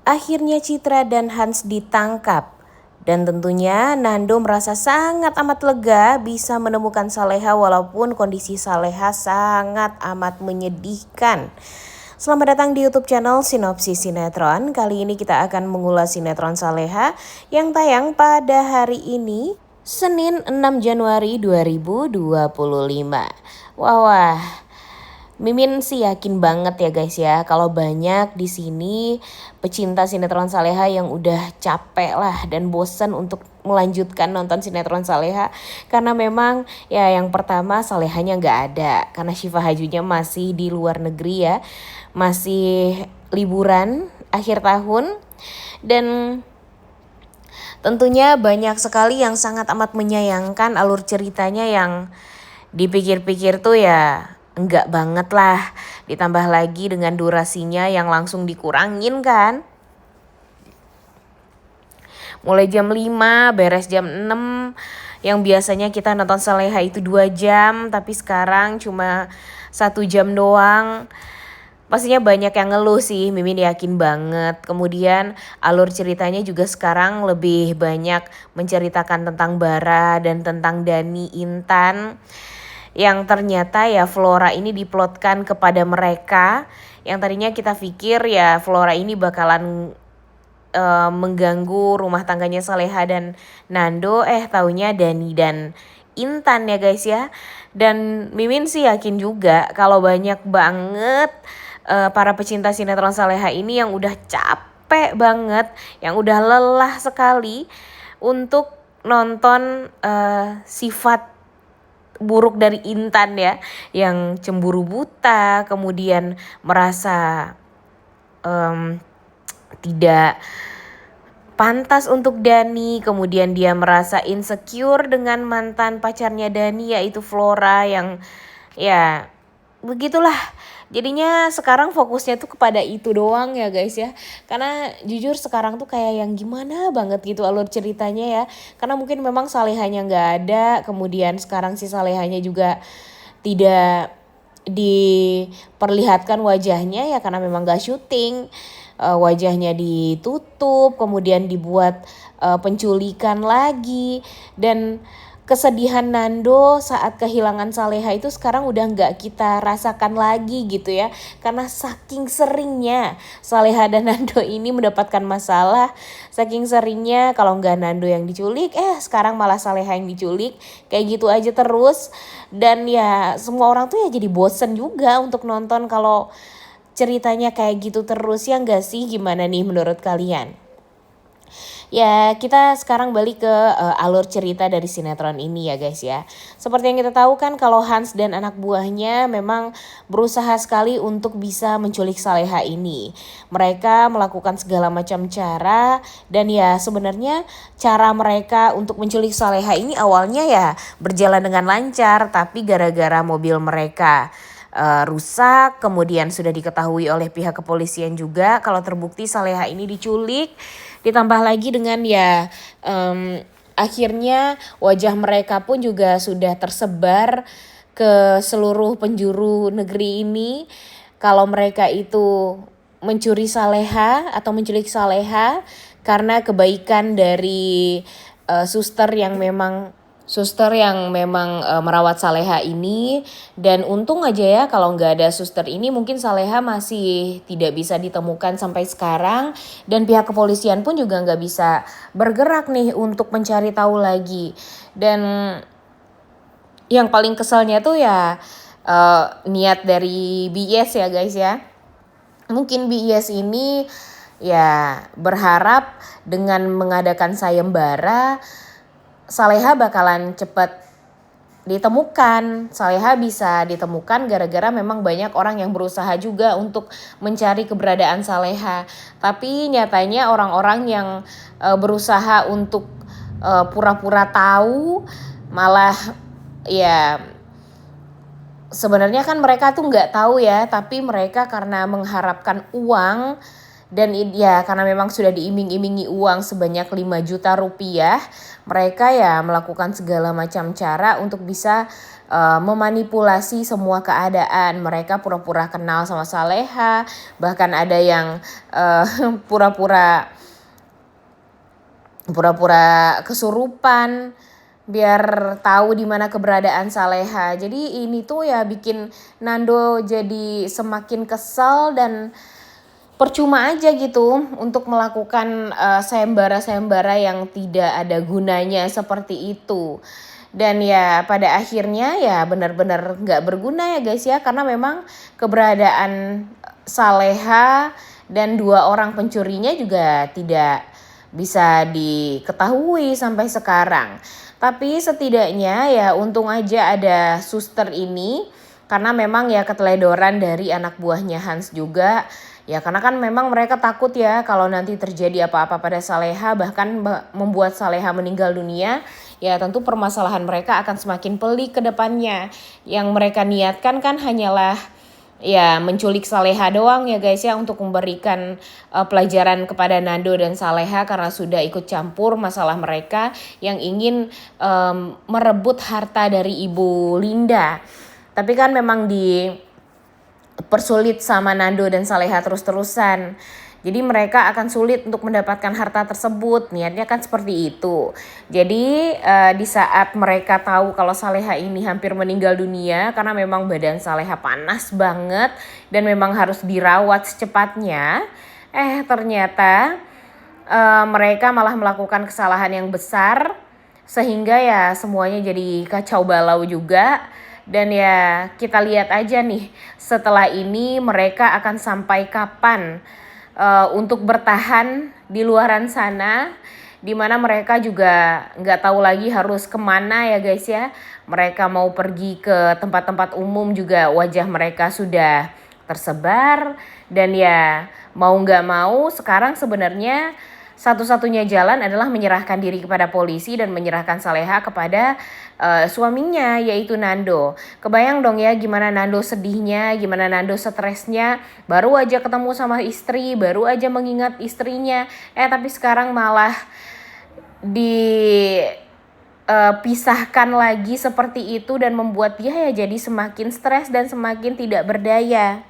Akhirnya Citra dan Hans ditangkap. Dan tentunya Nando merasa sangat amat lega bisa menemukan Saleha walaupun kondisi Saleha sangat amat menyedihkan. Selamat datang di YouTube channel Sinopsis Sinetron. Kali ini kita akan mengulas sinetron Saleha yang tayang pada hari ini, Senin 6 Januari 2025. Wah, Mimin sih yakin banget ya guys ya, kalau banyak di sini pecinta sinetron Saleha yang udah capek lah dan bosen untuk melanjutkan nonton sinetron Saleha. Karena memang ya yang pertama Salehanya nggak ada, karena Syifa Hajunya masih di luar negeri ya, masih liburan akhir tahun. Dan tentunya banyak sekali yang sangat amat menyayangkan alur ceritanya yang dipikir-pikir tuh ya enggak banget lah. Ditambah lagi dengan durasinya yang langsung dikurangin kan. Mulai jam 5, beres jam 6. Yang biasanya kita nonton Saleha itu 2 jam, tapi sekarang cuma 1 jam doang. Pastinya banyak yang ngeluh sih, Mimin yakin banget. Kemudian alur ceritanya juga sekarang lebih banyak menceritakan tentang Bara dan tentang Dani Intan. Yang ternyata ya Flora ini diplotkan kepada mereka. Yang tadinya kita pikir ya Flora ini bakalan mengganggu rumah tangganya Saleha dan Nando. Taunya Dani dan Intan ya guys ya. Dan Mimin sih yakin juga kalau banyak banget para pecinta sinetron Saleha ini yang udah capek banget, yang udah lelah sekali untuk nonton sifat buruk dari Intan ya, yang cemburu buta, kemudian merasa tidak pantas untuk Dani, kemudian dia merasa insecure dengan mantan pacarnya Dani yaitu Flora yang ya begitulah. Jadinya sekarang fokusnya tuh kepada itu doang ya guys ya. Karena jujur sekarang tuh kayak yang gimana banget gitu alur ceritanya ya. Karena mungkin memang Salehanya nggak ada. Kemudian sekarang si Salehanya juga tidak diperlihatkan wajahnya ya, karena memang gak syuting. Wajahnya ditutup, kemudian dibuat penculikan lagi. Dan kesedihan Nando saat kehilangan Saleha itu sekarang udah nggak kita rasakan lagi gitu ya. Karena saking seringnya Saleha dan Nando ini mendapatkan masalah, saking seringnya kalau nggak Nando yang diculik, sekarang malah Saleha yang diculik. Kayak gitu aja terus. Dan ya semua orang tuh ya jadi bosen juga untuk nonton kalau ceritanya kayak gitu terus, ya nggak sih? Gimana nih menurut kalian? Ya, kita sekarang balik ke alur cerita dari sinetron ini ya guys ya. Seperti yang kita tahu kan kalau Hans dan anak buahnya memang berusaha sekali untuk bisa menculik Saleha ini. Mereka melakukan segala macam cara, dan ya sebenarnya cara mereka untuk menculik Saleha ini awalnya ya berjalan dengan lancar, tapi gara-gara mobil mereka rusak, kemudian sudah diketahui oleh pihak kepolisian juga kalau terbukti Saleha ini diculik. Ditambah lagi dengan ya akhirnya wajah mereka pun juga sudah tersebar ke seluruh penjuru negeri ini kalau mereka itu mencuri Saleha atau menculik Saleha karena kebaikan dari suster yang memang merawat Saleha ini. Dan untung aja ya kalau nggak ada suster ini mungkin Saleha masih tidak bisa ditemukan sampai sekarang, dan pihak kepolisian pun juga nggak bisa bergerak nih untuk mencari tahu lagi. Dan yang paling keselnya tuh ya niat dari BS ya guys ya. Mungkin BS ini ya berharap dengan mengadakan sayembara Saleha bakalan cepet ditemukan. Saleha bisa ditemukan gara-gara memang banyak orang yang berusaha juga untuk mencari keberadaan Saleha. Tapi nyatanya orang-orang yang berusaha untuk pura-pura tahu malah ya sebenarnya kan mereka tuh nggak tahu ya, tapi mereka karena mengharapkan uang Dan ya karena memang sudah diiming-imingi uang sebanyak 5 juta rupiah, mereka ya melakukan segala macam cara untuk bisa memanipulasi semua keadaan. Mereka pura-pura kenal sama Saleha, bahkan ada yang pura-pura kesurupan biar tahu di mana keberadaan Saleha. Jadi ini tuh ya bikin Nando jadi semakin kesal dan percuma aja gitu untuk melakukan sayembara-sayembara yang tidak ada gunanya seperti itu. Dan ya pada akhirnya ya benar-benar nggak berguna ya guys ya, karena memang keberadaan Saleha dan 2 orang pencurinya juga tidak bisa diketahui sampai sekarang. Tapi setidaknya ya untung aja ada suster ini, karena memang ya keteledoran dari anak buahnya Hans juga. Ya karena kan memang mereka takut ya kalau nanti terjadi apa-apa pada Saleha, bahkan membuat Saleha meninggal dunia. Ya tentu permasalahan mereka akan semakin pelik ke depannya. Yang mereka niatkan kan hanyalah ya menculik Saleha doang ya guys ya, untuk memberikan pelajaran kepada Nando dan Saleha karena sudah ikut campur masalah mereka yang ingin merebut harta dari Ibu Linda. Tapi kan memang dipersulit sama Nando dan Saleha terus-terusan. Jadi mereka akan sulit untuk mendapatkan harta tersebut, niatnya kan seperti itu. Jadi di saat mereka tahu kalau Saleha ini hampir meninggal dunia karena memang badan Saleha panas banget dan memang harus dirawat secepatnya, ternyata mereka malah melakukan kesalahan yang besar sehingga ya semuanya jadi kacau balau juga. Dan ya kita lihat aja nih setelah ini mereka akan sampai kapan untuk bertahan di luaran sana, dimana mereka juga nggak tahu lagi harus kemana ya guys ya. Mereka mau pergi ke tempat-tempat umum juga wajah mereka sudah tersebar. Dan ya mau nggak mau sekarang sebenarnya satu-satunya jalan adalah menyerahkan diri kepada polisi dan menyerahkan Saleha kepada suaminya yaitu Nando. Kebayang dong ya gimana Nando sedihnya, gimana Nando stresnya, baru aja ketemu sama istri, baru aja mengingat istrinya, tapi sekarang malah dipisahkan lagi seperti itu dan membuat dia ya jadi semakin stres dan semakin tidak berdaya.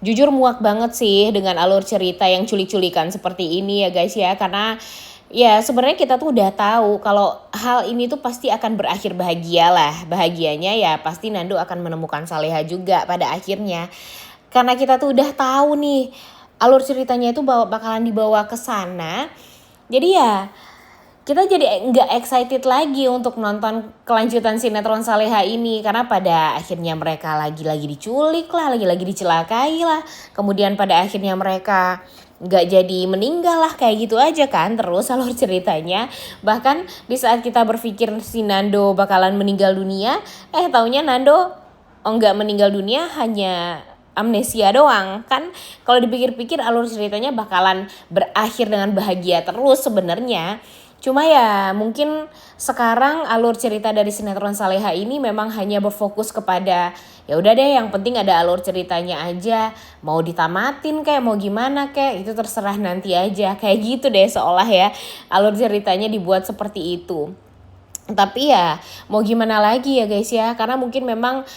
Jujur muak banget sih dengan alur cerita yang culik-culikan seperti ini ya guys ya, karena ya sebenarnya kita tuh udah tahu kalau hal ini tuh pasti akan berakhir bahagia lah. Bahagianya ya pasti Nando akan menemukan Saleha juga pada akhirnya. Karena kita tuh udah tahu nih alur ceritanya itu bakalan dibawa ke sana. Jadi ya kita jadi nggak excited lagi untuk nonton kelanjutan sinetron Saleha ini, karena pada akhirnya mereka lagi-lagi diculik lah, lagi-lagi dicelakai lah, kemudian pada akhirnya mereka nggak jadi meninggal lah, kayak gitu aja kan terus alur ceritanya. Bahkan di saat kita berpikir si Nando bakalan meninggal dunia, taunya Nando nggak meninggal dunia, hanya amnesia doang kan. Kalau dipikir-pikir alur ceritanya bakalan berakhir dengan bahagia terus sebenarnya. Cuma ya mungkin sekarang alur cerita dari sinetron Saleha ini memang hanya berfokus kepada ya udah deh yang penting ada alur ceritanya aja, mau ditamatin kayak mau gimana kayak itu terserah nanti aja, kayak gitu deh seolah ya alur ceritanya dibuat seperti itu. Tapi ya mau gimana lagi ya guys ya, karena mungkin memang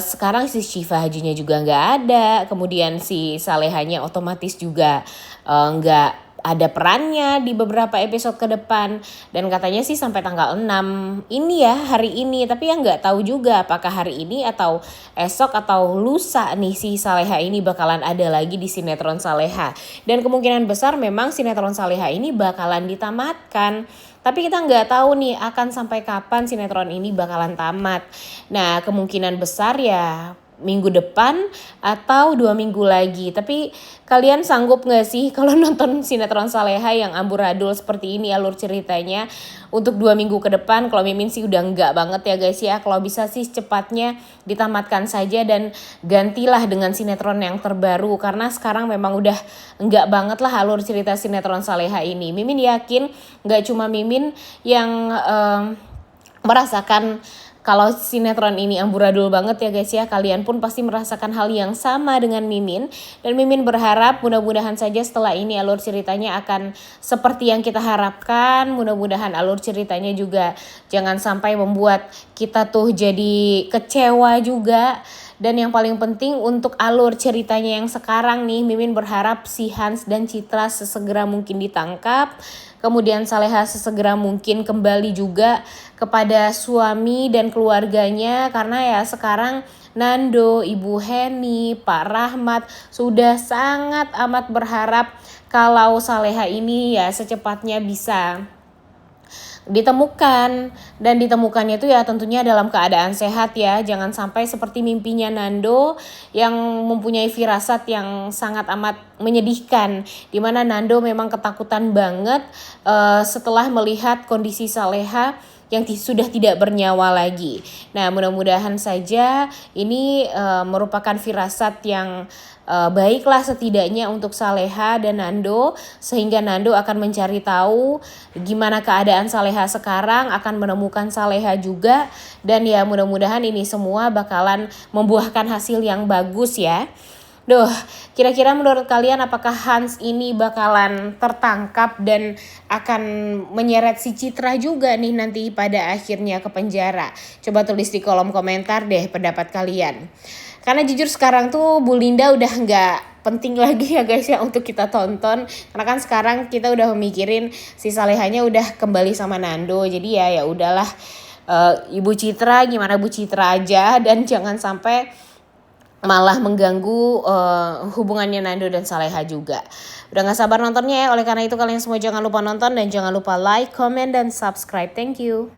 sekarang si Syifa Hajinya juga nggak ada, kemudian si Salehanya otomatis juga nggak ada perannya di beberapa episode ke depan. Dan katanya sih sampai tanggal 6 ini ya, hari ini. Tapi yang nggak tahu juga apakah hari ini atau esok atau lusa nih si Saleha ini bakalan ada lagi di sinetron Saleha. Dan kemungkinan besar memang sinetron Saleha ini bakalan ditamatkan. Tapi kita nggak tahu nih akan sampai kapan sinetron ini bakalan tamat. Nah kemungkinan besar ya minggu depan atau 2 minggu lagi. Tapi kalian sanggup gak sih kalau nonton sinetron Saleha yang amburadul seperti ini alur ceritanya untuk 2 minggu ke depan? Kalau Mimin sih udah enggak banget ya guys ya. Kalau bisa sih cepatnya ditamatkan saja dan gantilah dengan sinetron yang terbaru, karena sekarang memang udah enggak banget lah alur cerita sinetron Saleha ini. Mimin yakin gak cuma Mimin yang merasakan Kalau sinetron ini amburadul banget ya guys ya, kalian pun pasti merasakan hal yang sama dengan Mimin. Dan Mimin berharap mudah-mudahan saja setelah ini alur ceritanya akan seperti yang kita harapkan. Mudah-mudahan alur ceritanya juga jangan sampai membuat kita tuh jadi kecewa juga. Dan yang paling penting untuk alur ceritanya yang sekarang nih, Mimin berharap si Hans dan Citra sesegera mungkin ditangkap. Kemudian Saleha sesegera mungkin kembali juga kepada suami dan keluarganya, karena ya sekarang Nando, Ibu Heni, Pak Rahmat sudah sangat amat berharap kalau Saleha ini ya secepatnya bisa ditemukan, dan ditemukannya itu ya tentunya dalam keadaan sehat ya, jangan sampai seperti mimpinya Nando yang mempunyai firasat yang sangat amat menyedihkan, dimana Nando memang ketakutan banget setelah melihat kondisi Saleha yang sudah tidak bernyawa lagi. Nah, mudah-mudahan saja ini merupakan firasat yang baiklah setidaknya untuk Saleha dan Nando, sehingga Nando akan mencari tahu gimana keadaan Saleha sekarang, akan menemukan Saleha juga, dan ya mudah-mudahan ini semua bakalan membuahkan hasil yang bagus ya. Duh, kira-kira menurut kalian apakah Hans ini bakalan tertangkap dan akan menyeret si Citra juga nih nanti pada akhirnya ke penjara? Coba tulis di kolom komentar deh pendapat kalian. Karena jujur sekarang tuh Bu Linda udah nggak penting lagi ya guys ya untuk kita tonton, karena kan sekarang kita udah memikirin si Salehanya udah kembali sama Nando, jadi ya udahlah, Ibu Citra gimana Bu Citra aja, dan jangan sampai malah mengganggu hubungannya Nando dan Saleha juga. Udah gak sabar nontonnya ya, oleh karena itu kalian semua jangan lupa nonton dan jangan lupa like, comment, dan subscribe. Thank you.